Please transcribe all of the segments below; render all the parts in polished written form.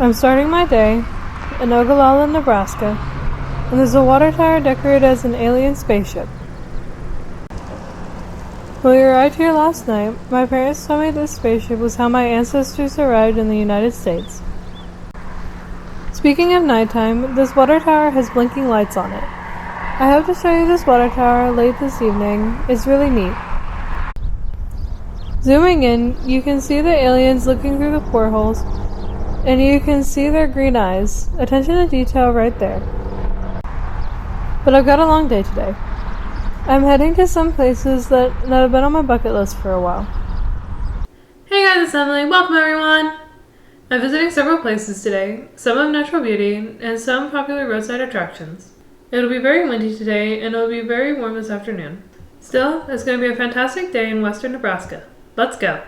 I'm starting my day in Ogallala, Nebraska, and there's a water tower decorated as an alien spaceship. When we arrived here last night, my parents told me this spaceship was how my ancestors arrived in the United States. Speaking of nighttime, this water tower has blinking lights on it. I hope to show you this water tower late this evening. It's really neat. Zooming in, you can see the aliens looking through the portholes, and you can see their green eyes. Attention to detail right there. But I've got a long day today. I'm heading to some places that have been on my bucket list for a while. Hey guys, it's Emily. Welcome everyone! I'm visiting several places today, some of natural beauty, and some popular roadside attractions. It'll be very windy today, and it'll be very warm this afternoon. Still, it's going to be a fantastic day in western Nebraska. Let's go!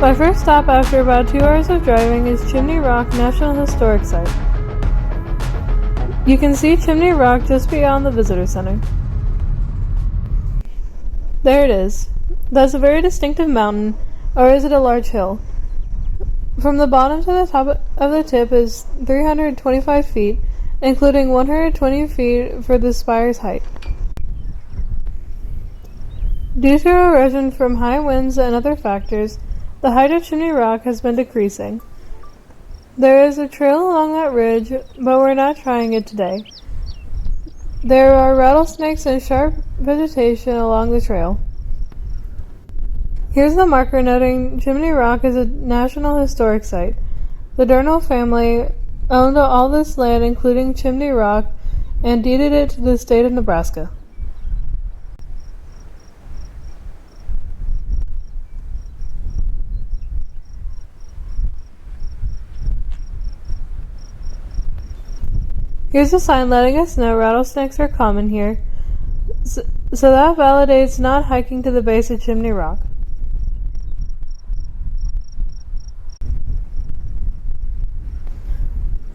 My first stop after about 2 hours of driving is Chimney Rock National Historic Site. You can see Chimney Rock just beyond the Visitor Center. There it is. That's a very distinctive mountain, or is it a large hill? From the bottom to the top of the tip is 325 feet, including 120 feet for the spire's height. Due to erosion from high winds and other factors, the height of Chimney Rock has been decreasing. There is a trail along that ridge, but we're not trying it today. There are rattlesnakes and sharp vegetation along the trail. Here's the marker noting Chimney Rock is a National Historic Site. The Durnall family owned all this land, including Chimney Rock, and deeded it to the state of Nebraska. Here's a sign letting us know rattlesnakes are common here, so that validates not hiking to the base of Chimney Rock.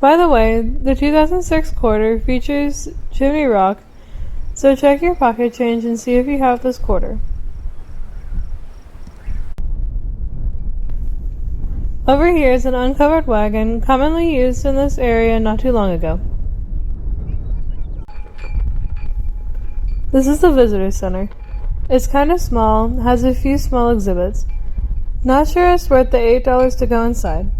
By the way, the 2006 quarter features Chimney Rock, so check your pocket change and see if you have this quarter. Over here is an uncovered wagon commonly used in this area not too long ago. This is the Visitor Center. It's kind of small, has a few small exhibits. Not sure it's worth the $8 to go inside.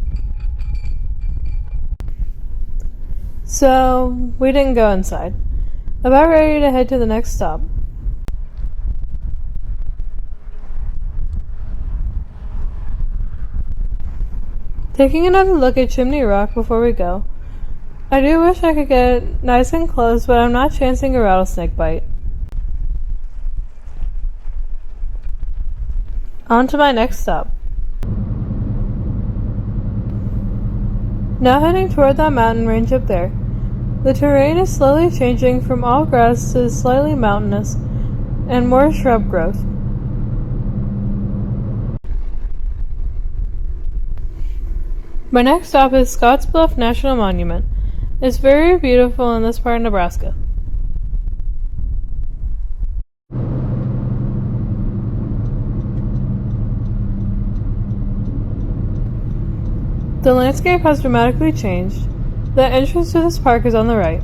So, we didn't go inside. About ready to head to the next stop. Taking another look at Chimney Rock before we go. I do wish I could get nice and close, but I'm not chancing a rattlesnake bite. On to my next stop. Now heading toward that mountain range up there. The terrain is slowly changing from all grass to slightly mountainous and more shrub growth. My next stop is Scottsbluff National Monument. It's very beautiful in this part of Nebraska. The landscape has dramatically changed. The entrance to this park is on the right.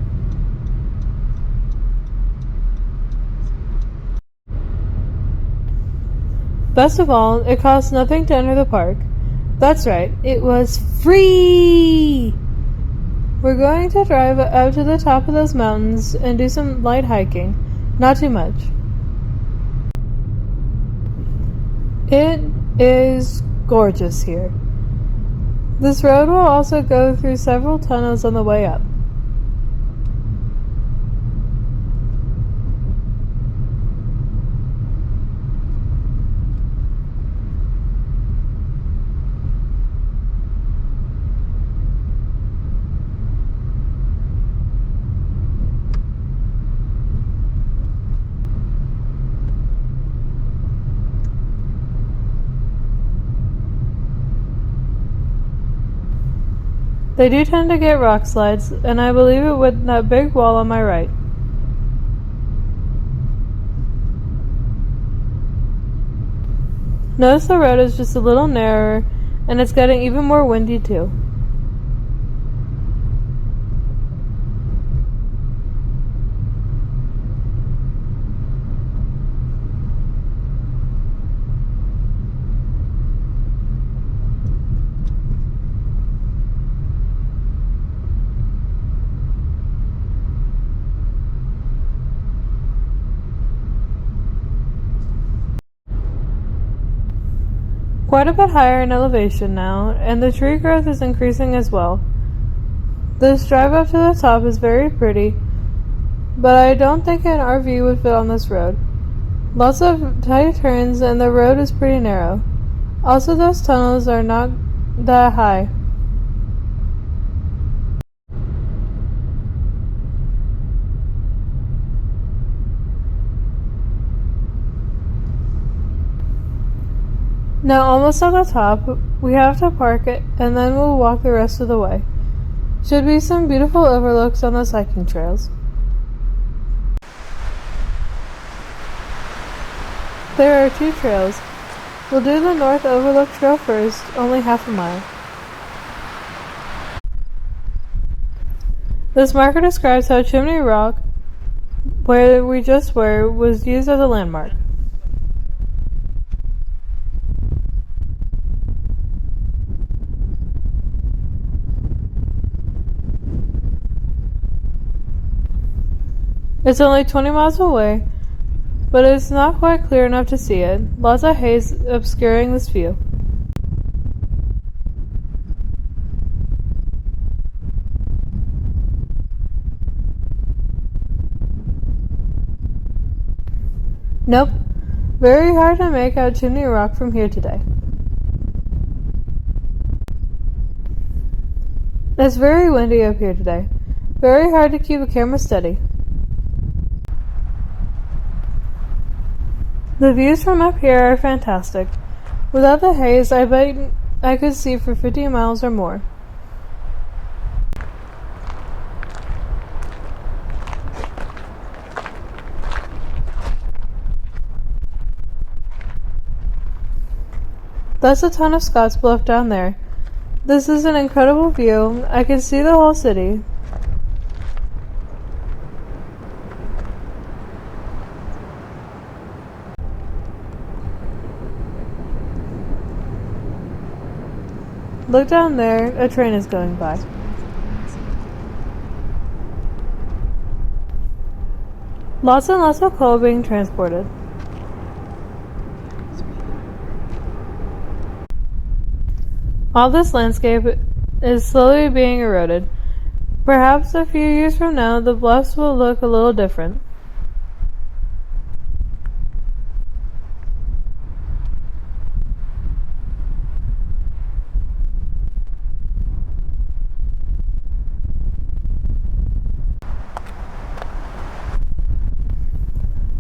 Best of all, it cost nothing to enter the park. That's right, it was free! We're going to drive out to the top of those mountains and do some light hiking. Not too much. It is gorgeous here. This road will also go through several tunnels on the way up. They do tend to get rock slides, and I believe it with that big wall on my right. Notice the road is just a little narrower, and it's getting even more windy too. Quite a bit higher in elevation now, and the tree growth is increasing as well. This drive up to the top is very pretty, but I don't think an RV would fit on this road. Lots of tight turns and the road is pretty narrow. Also, those tunnels are not that high. Now almost at the top, we have to park it and then we'll walk the rest of the way. Should be some beautiful overlooks on those hiking trails. There are 2 trails. We'll do the North Overlook Trail first, only half a mile. This marker describes how Chimney Rock, where we just were, was used as a landmark. It's only 20 miles away, but it's not quite clear enough to see it. Lots of haze obscuring this view. Nope, very hard to make out Chimney Rock from here today. It's very windy up here today. Very hard to keep a camera steady. The views from up here are fantastic. Without the haze, I bet I could see for 50 miles or more. That's a ton of Scottsbluff down there. This is an incredible view. I can see the whole city. Look down there, a train is going by. Lots and lots of coal being transported. All this landscape is slowly being eroded. Perhaps a few years from now, the bluffs will look a little different.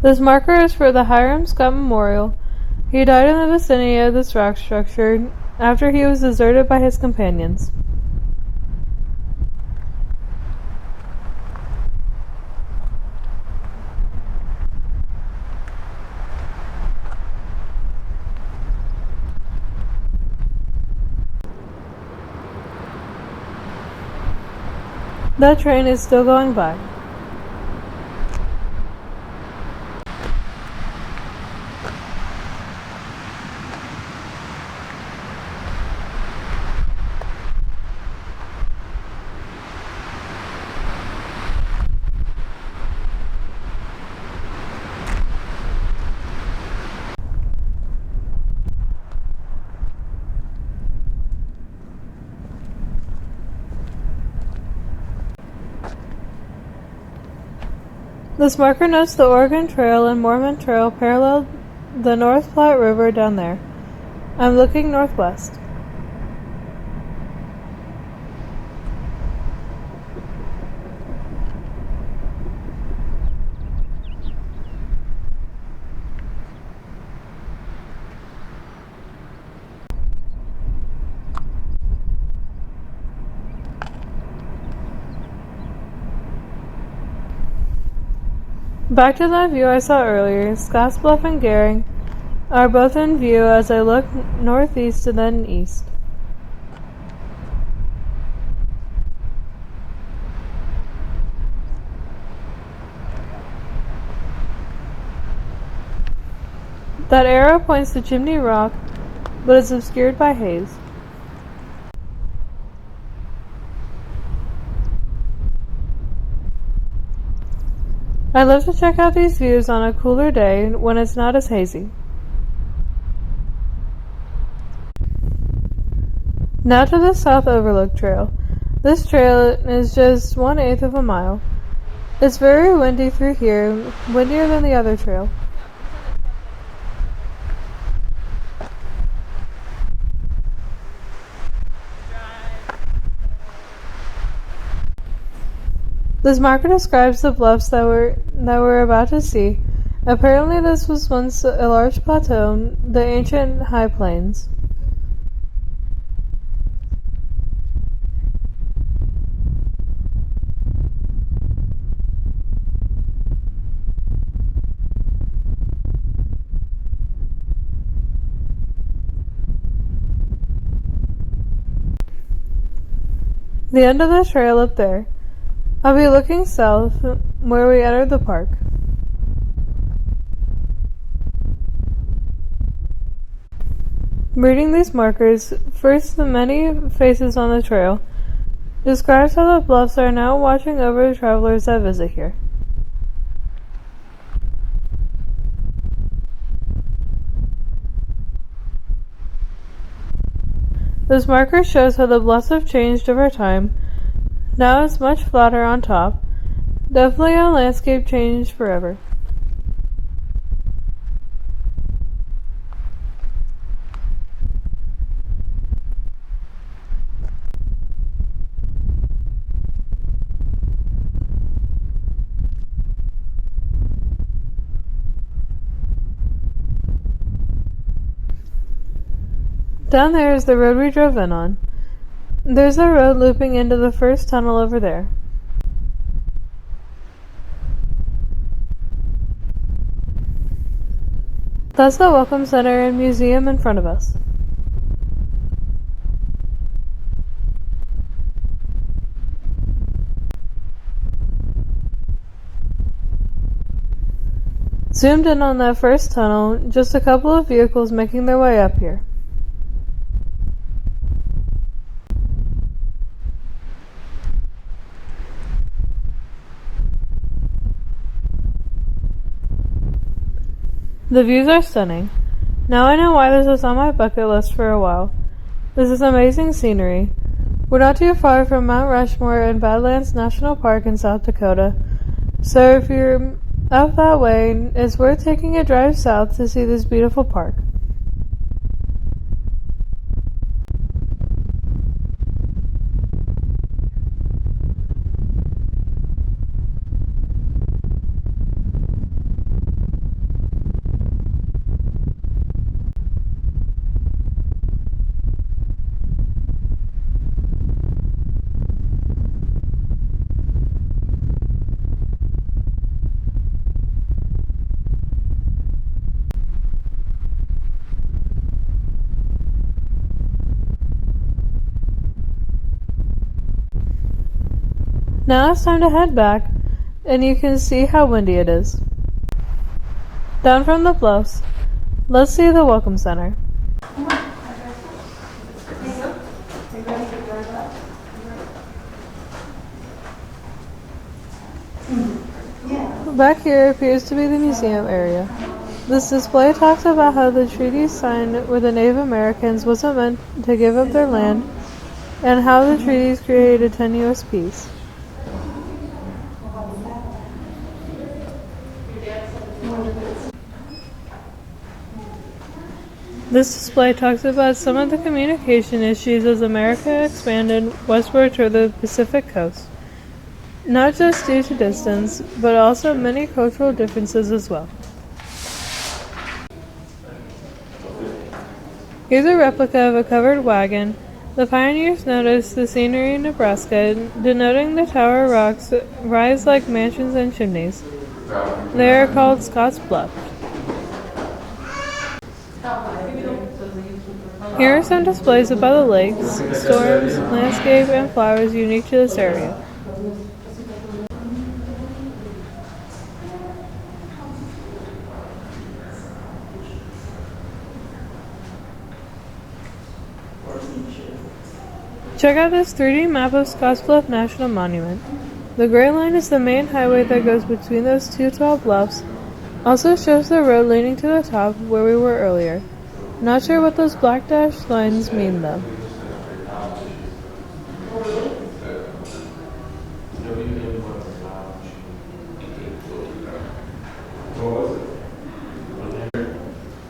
This marker is for the Hiram Scott Memorial. He died in the vicinity of this rock structure after he was deserted by his companions. That train is still going by. This marker notes the Oregon Trail and Mormon Trail parallel the North Platte River down there. I'm looking northwest. Back to that view I saw earlier, Scottsbluff and Carhenge are both in view as I look northeast and then east. That arrow points to Chimney Rock, but it's obscured by haze. I love to check out these views on a cooler day when it's not as hazy. Now to the South Overlook Trail. This trail is just 1/8 of a mile. It's very windy through here, windier than the other trail. This marker describes the bluffs that we're about to see. Apparently this was once a large plateau, the ancient High Plains. The end of the trail up there. I'll be looking south, where we entered the park. Reading these markers, first the many faces on the trail, describes how the bluffs are now watching over the travelers that visit here. This marker shows how the bluffs have changed over time. Now it's much flatter on top. Definitely a landscape change forever. Down there is the road we drove in on. There's a road looping into the first tunnel over there. That's the Welcome Center and museum in front of us. Zoomed in on that first tunnel, just a couple of vehicles making their way up here. The views are stunning. Now I know why this was on my bucket list for a while. This is amazing scenery. We're not too far from Mount Rushmore and Badlands National Park in South Dakota, so if you're up that way, it's worth taking a drive south to see this beautiful park. Now it's time to head back, and you can see how windy it is. Down from the bluffs, let's see the Welcome Center. Back here appears to be the museum area. This display talks about how the treaty signed with the Native Americans wasn't meant to give up their land, and how the treaties created a tenuous peace. This display talks about some of the communication issues as America expanded westward toward the Pacific coast, not just due to distance, but also many cultural differences as well. Here's a replica of a covered wagon. The pioneers noticed the scenery in Nebraska, denoting the tower rocks rise like mansions and chimneys. They are called Scottsbluff. Here are some displays about the lakes, storms, landscape, and flowers unique to this area. Check out this 3D map of Scottsbluff National Monument. The gray line is the main highway that goes between those two tall bluffs. Also shows the road leading to the top where we were earlier. Not sure what those black dashed lines mean though.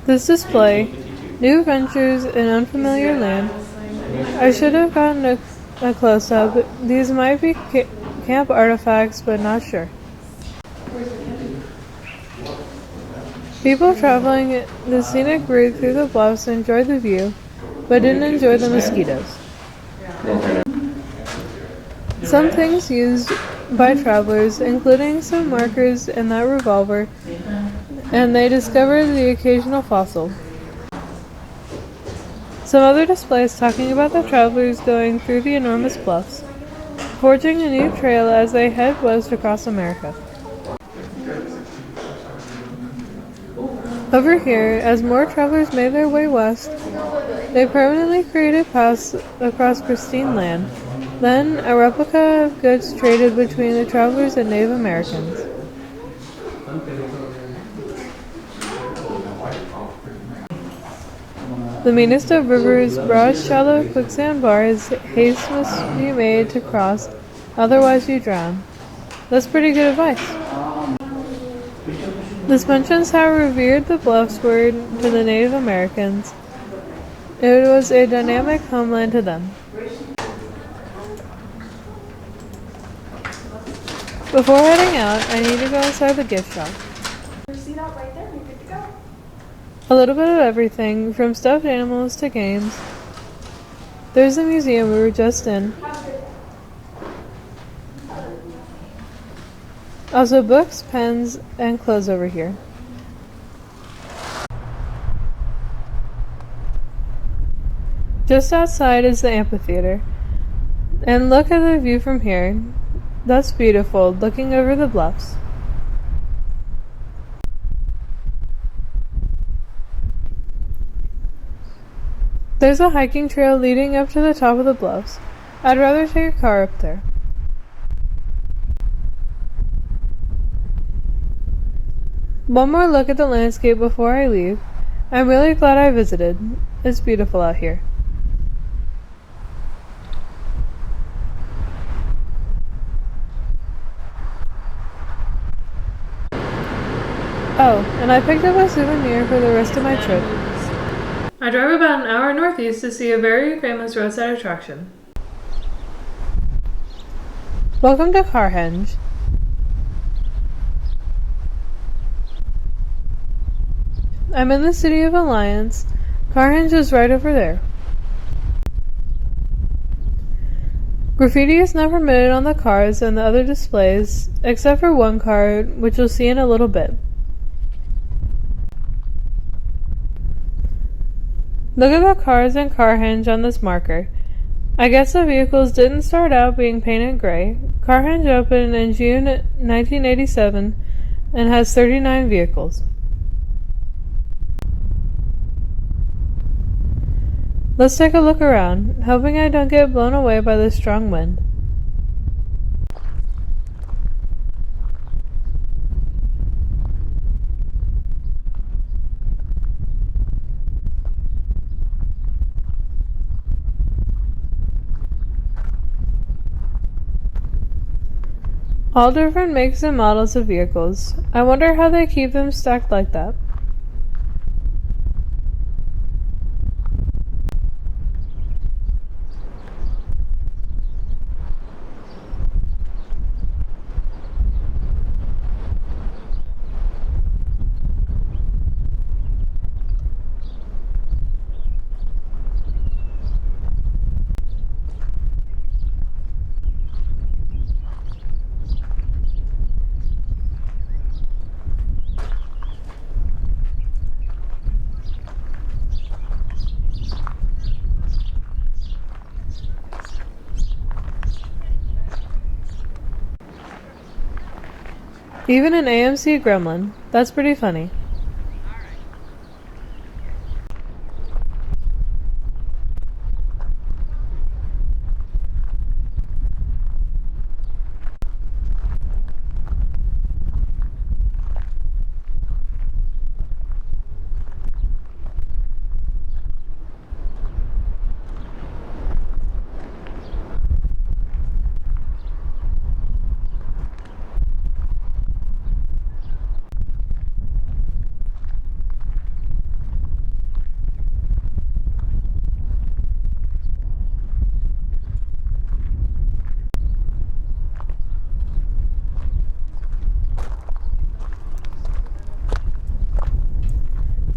This display, New Ventures in Unfamiliar Land. I should have gotten a close-up. These might be camp artifacts, but not sure. People traveling the scenic route through the bluffs enjoyed the view, but didn't enjoy the mosquitoes. Some things used by travelers, including some markers and that revolver, and they discovered the occasional fossil. Some other displays talking about the travelers going through the enormous bluffs, forging a new trail as they head west across America. Over here, as more travelers made their way west, they permanently created paths across pristine land. Then, a replica of goods traded between the travelers and Native Americans. The meanest of rivers, broad, shallow quicksand bars, haste must be made to cross, otherwise you drown. That's pretty good advice. This mentions how revered the bluffs were to the Native Americans. It was a dynamic homeland to them. Before heading out, I need to go inside the gift shop. Receipt out right there, you're good to go. A little bit of everything, from stuffed animals to games. There's the museum we were just in. Also books, pens, and clothes over here. Just outside is the amphitheater. And look at the view from here. That's beautiful, looking over the bluffs. There's a hiking trail leading up to the top of the bluffs. I'd rather take a car up there. One more look at the landscape before I leave. I'm really glad I visited. It's beautiful out here. Oh, and I picked up a souvenir for the rest of my trip. I drove about an hour northeast to see a very famous roadside attraction. Welcome to Carhenge. I'm in the city of Alliance. Carhenge is right over there. Graffiti is not permitted on the cars and the other displays, except for one car, which you'll see in a little bit. Look at the cars in Carhenge on this marker. I guess the vehicles didn't start out being painted gray. Carhenge opened in June 1987 and has 39 vehicles. Let's take a look around, hoping I don't get blown away by this strong wind. All different makes and models of vehicles. I wonder how they keep them stacked like that. Even an AMC gremlin. That's pretty funny.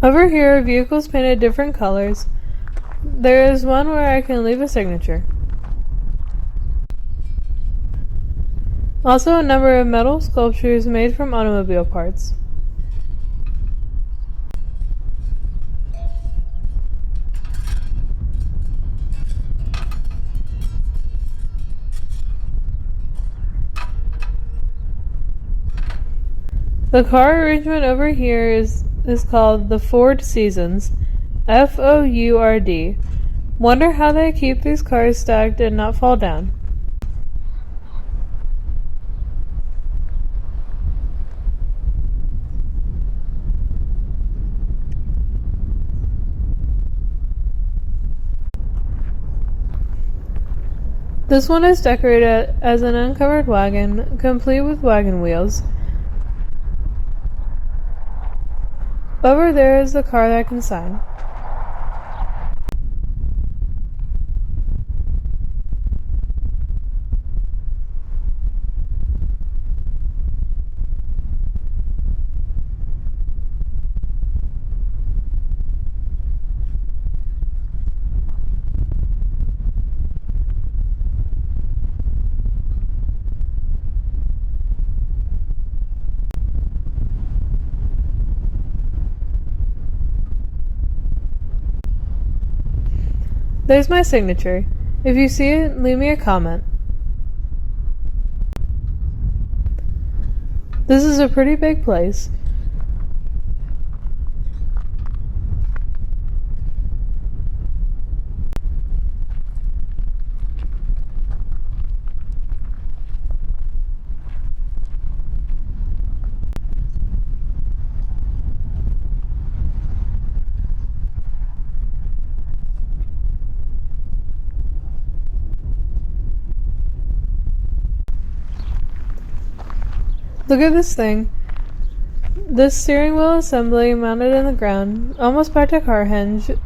Over here are vehicles painted different colors. There is one where I can leave a signature. Also a number of metal sculptures made from automobile parts. The car arrangement over here is called the Ford Seasons. Fourd. Wonder how they keep these cars stacked and not fall down. This one is decorated as an uncovered wagon, complete with wagon wheels. Over there is the car that can sign. There's my signature. If you see it, leave me a comment. This is a pretty big place. Look at this thing. This steering wheel assembly mounted in the ground, almost back to Carhenge.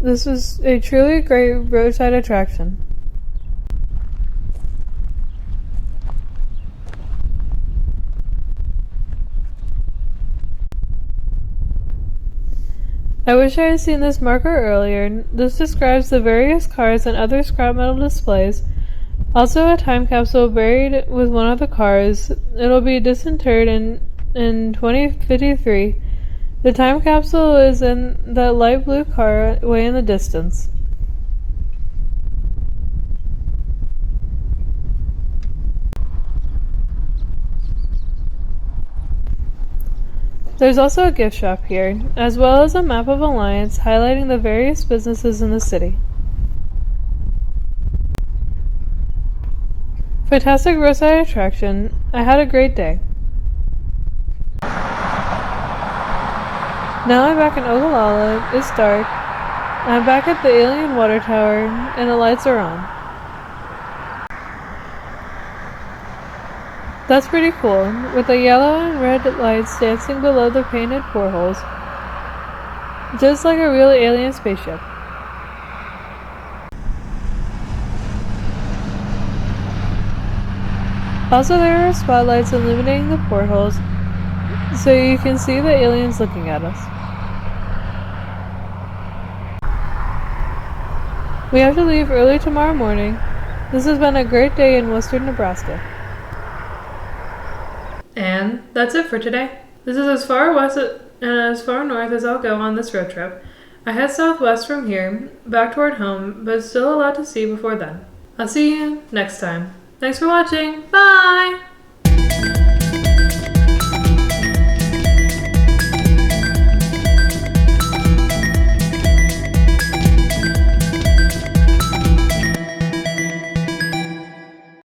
This is a truly great roadside attraction. I wish I had seen this marker earlier. This describes the various cars and other scrap metal displays. Also a time capsule buried with one of the cars. It'll be disinterred in 2053. The time capsule is in that light blue car way in the distance. There's also a gift shop here, as well as a map of Alliance highlighting the various businesses in the city. Fantastic roadside attraction. I had a great day. Now I'm back in Ogallala. It's dark. I'm back at the alien water tower, and the lights are on. That's pretty cool, with the yellow and red lights dancing below the painted portholes, just like a real alien spaceship. Also, there are spotlights illuminating the portholes, so you can see the aliens looking at us. We have to leave early tomorrow morning. This has been a great day in western Nebraska. And that's it for today. This is as far west and as far north as I'll go on this road trip. I head southwest from here, back toward home, but still a lot to see before then. I'll see you next time. Thanks for watching. Bye!